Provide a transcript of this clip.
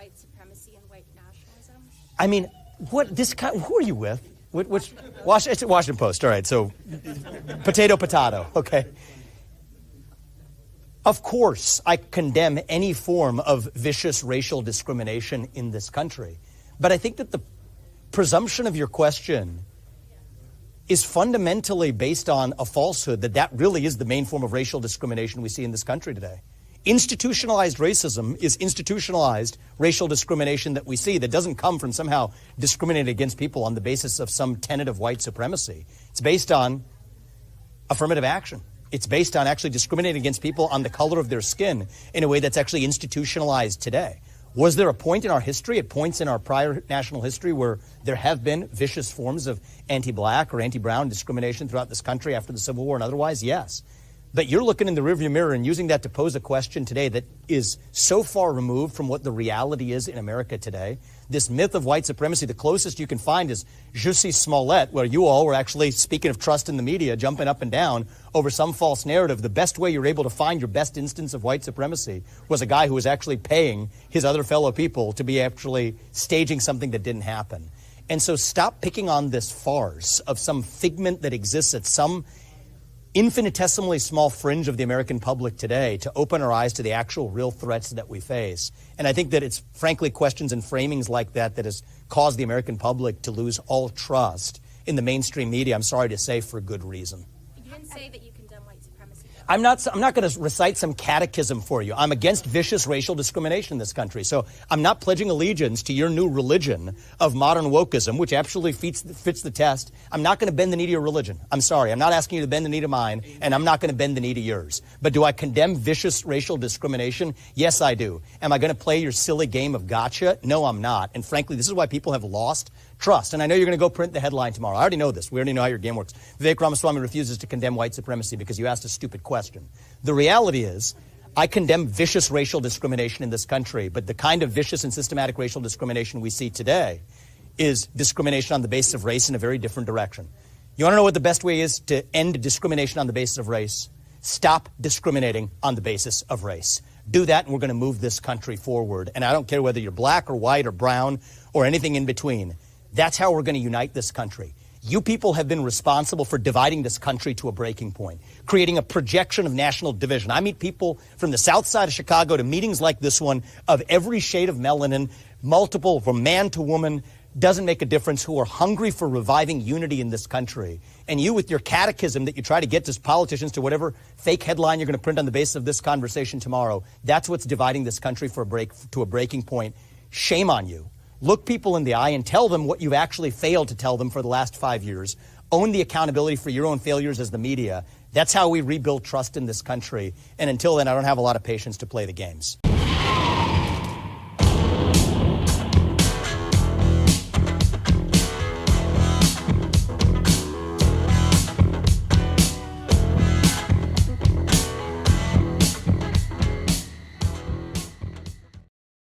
white supremacy and white nationalism? I mean, who are you with? It's Washington Post. All right, so potato, okay. Of course, I condemn any form of vicious racial discrimination in this country. But I think that the presumption of your question is fundamentally based on a falsehood that really is the main form of racial discrimination we see in this country today. Institutionalized racism is institutionalized racial discrimination that we see that doesn't come from somehow discriminating against people on the basis of some tenet of white supremacy. It's based on affirmative action. It's based on actually discriminating against people on the color of their skin in a way that's actually institutionalized today. Was there a point in our history, at points in our prior national history, where there have been vicious forms of anti-black or anti-brown discrimination throughout this country after the Civil War and otherwise? Yes. But you're looking in the rearview mirror and using that to pose a question today that is so far removed from what the reality is in America today. This myth of white supremacy, the closest you can find is Jussie Smollett, where you all were actually, speaking of trust in the media, jumping up and down over some false narrative. The best way you're able to find your best instance of white supremacy was a guy who was actually paying his other fellow people to be actually staging something that didn't happen. And so stop picking on this farce of some figment that exists at some infinitesimally small fringe of the American public today to open our eyes to the actual real threats that we face. And I think that it's frankly questions and framings like that that has caused the American public to lose all trust in the mainstream media, I'm sorry to say, for good reason. You didn't say that you condemn white supremacy. I'm not going to recite some catechism for you. I'm against vicious racial discrimination in this country. So I'm not pledging allegiance to your new religion of modern wokeism, which actually fits the test. I'm not going to bend the knee to your religion. I'm sorry. I'm not asking you to bend the knee to mine, and I'm not going to bend the knee to yours. But do I condemn vicious racial discrimination? Yes, I do. Am I going to play your silly game of gotcha? No, I'm not. And frankly, this is why people have lost trust. And I know you're going to go print the headline tomorrow. I already know this. We already know how your game works. Vivek Ramaswamy refuses to condemn white supremacy because you asked a stupid question. The reality is, I condemn vicious racial discrimination in this country, but the kind of vicious and systematic racial discrimination we see today is discrimination on the basis of race in a very different direction. You want to know what the best way is to end discrimination on the basis of race? Stop discriminating on the basis of race. Do that, and we're going to move this country forward. And I don't care whether you're black or white or brown or anything in between. That's how we're going to unite this country. You people have been responsible for dividing this country to a breaking point, creating a projection of national division. I meet people from the south side of Chicago to meetings like this one of every shade of melanin, multiple, from man to woman, doesn't make a difference, who are hungry for reviving unity in this country. And you, with your catechism that you try to get to politicians to whatever fake headline you're going to print on the basis of this conversation tomorrow, that's what's dividing this country to a breaking point. Shame on you. Look people in the eye and tell them what you've actually failed to tell them for the last 5 years. Own the accountability for your own failures as the media. That's how we rebuild trust in this country. And until then, I don't have a lot of patience to play the games.